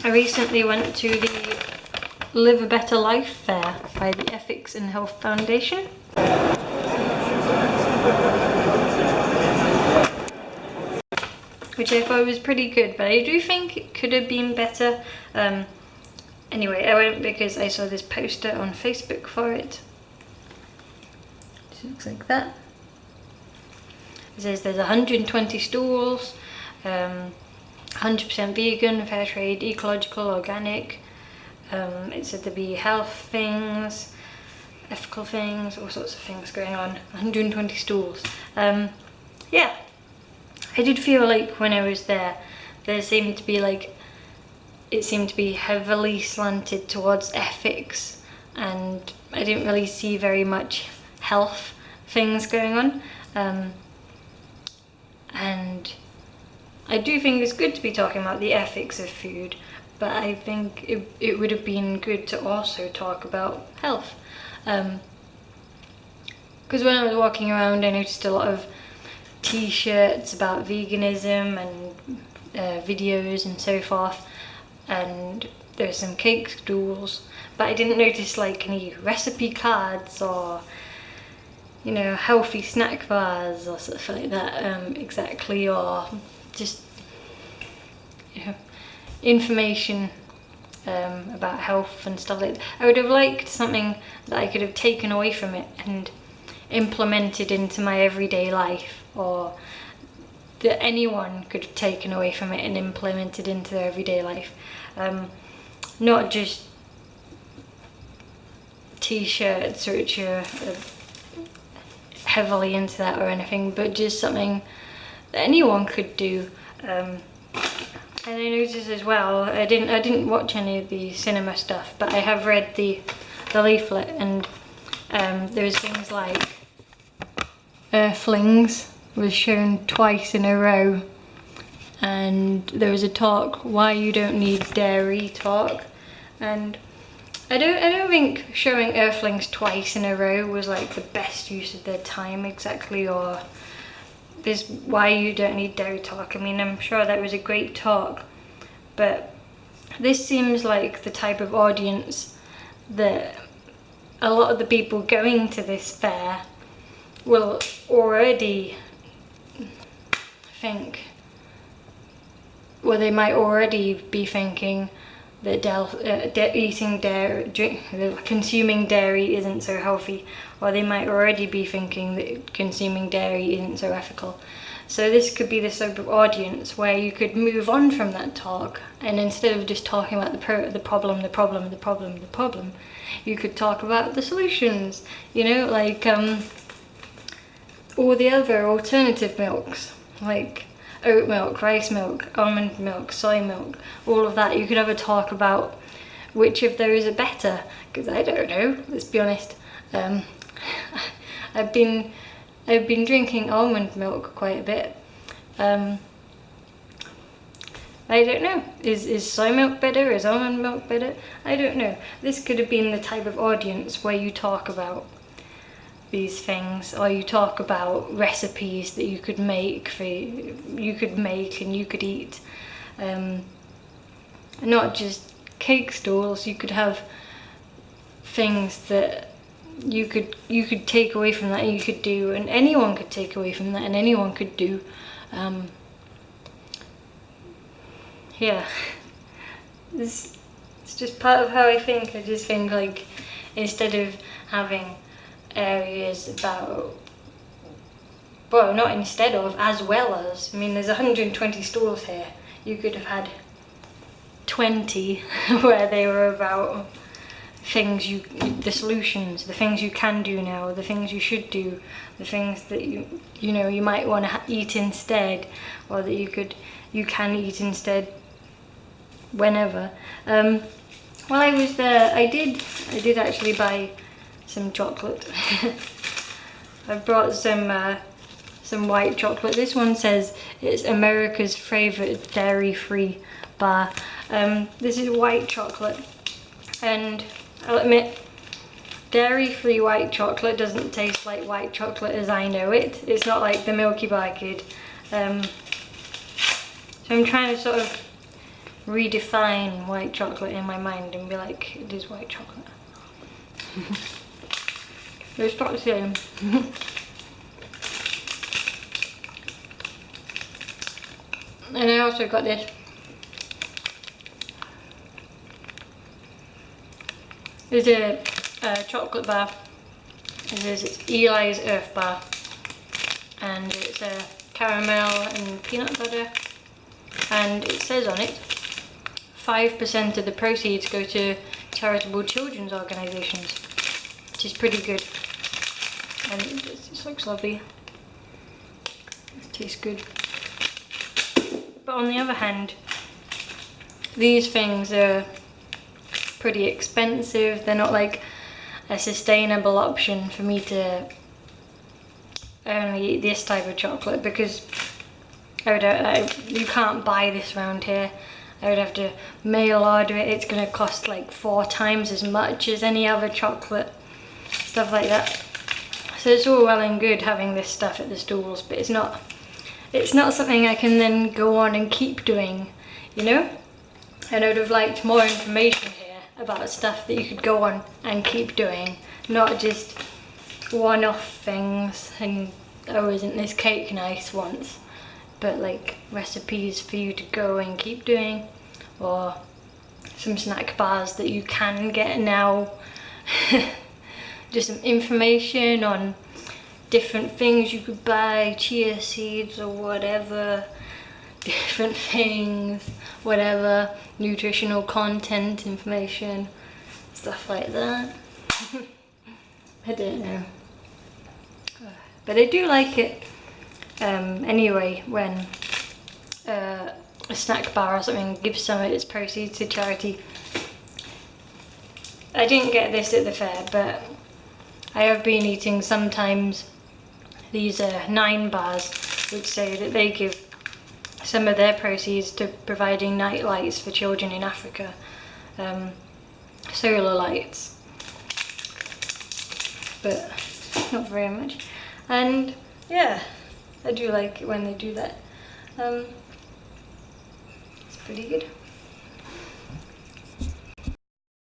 I recently went to the Live a Better Life fair by the Ethics and Health Foundation. Which I thought was pretty good, but I do think it could have been better. Anyway, I went because I saw this poster on Facebook for it. It looks like that. It says there's 120 stalls, 100% vegan, fair trade, ecological, organic. It said there'd be health things, ethical things, all sorts of things going on. 120 stalls. Yeah, I did feel like when I was there seemed to be like, it seemed to be heavily slanted towards ethics, and I didn't really see very much health things going on. And I do think it's good to be talking about the ethics of food, but I think it would have been good to also talk about health. Because when I was walking around, I noticed a lot of t-shirts about veganism and videos and so forth, and there's some cake stalls, but I didn't notice like any recipe cards or, you know, healthy snack bars or stuff like that, exactly, or just, you know, information about health and stuff like that. I would have liked something that I could have taken away from it and implemented into my everyday life, or that anyone could have taken away from it and implemented into their everyday life. Not just t-shirts which are heavily into that or anything, but just something that anyone could do. And I noticed as well, I didn't watch any of the cinema stuff, but I have read the leaflet, and there's things like Earthlings was shown twice in a row, and there was a talk, why you don't need dairy talk, and I don't think showing Earthlings twice in a row was like the best use of their time exactly, or this why you don't need dairy talk. I mean, I'm sure that was a great talk, but this seems like the type of audience that a lot of the people going to this fair will already think, well, they might already be thinking that consuming dairy isn't so healthy, or they might already be thinking that consuming dairy isn't so ethical. So this could be the sort of audience where you could move on from that talk, and instead of just talking about the problem, you could talk about the solutions, you know, like all the other alternative milks, like oat milk, rice milk, almond milk, soy milk, all of that. You could have a talk about which of those are better, because I don't know, let's be honest. I've been drinking almond milk quite a bit. I don't know, is soy milk better, is almond milk better? I don't know. This could have been the type of audience where you talk about these things, or you talk about recipes that you could make and you could eat. Not just cake stalls. You could have things that you could take away from that, and you could do, and anyone could take away from that, and anyone could do. Yeah, it's just part of how I think. I just think, like, instead of having areas about, well, not instead of, as well as, I mean, there's 120 stalls here. You could have had 20 where they were about things the solutions, the things you can do now, the things you should do, the things that you know you might want to eat instead, or that you can eat instead whenever. While I was there, I did actually buy some chocolate. I brought some white chocolate. This one says it's America's favorite dairy-free bar. This is white chocolate, and I'll admit, dairy-free white chocolate doesn't taste like white chocolate as I know it. It's not like the Milky Bar Kid. So I'm trying to sort of redefine white chocolate in my mind and be like, it is white chocolate. It's not the same. And I also got this. It's a chocolate bar. It's Eli's Earth Bar. And it's a caramel and peanut butter. And it says on it, 5% of the proceeds go to charitable children's organisations, which is pretty good. And it just looks lovely. It tastes good. But on the other hand, these things are pretty expensive. They're not like a sustainable option for me to only eat this type of chocolate, because you can't buy this around here. I would have to mail order it. It's going to cost like 4 times as much as any other chocolate, stuff like that. So it's all well and good having this stuff at the stalls, but it's not something I can then go on and keep doing, you know? And I would have liked more information here about stuff that you could go on and keep doing, not just one-off things and, oh, isn't this cake nice once, but like recipes for you to go and keep doing, or some snack bars that you can get now. Just some information on different things you could buy, chia seeds or whatever, different things, whatever, nutritional content information, stuff like that. I don't know. But I do like it anyway when a snack bar or something gives some of its proceeds to charity. I didn't get this at the fair, but I have been eating sometimes these 9 bars, which say that they give some of their proceeds to providing night lights for children in Africa, solar lights, but not very much. And yeah, I do like it when they do that. It's pretty good.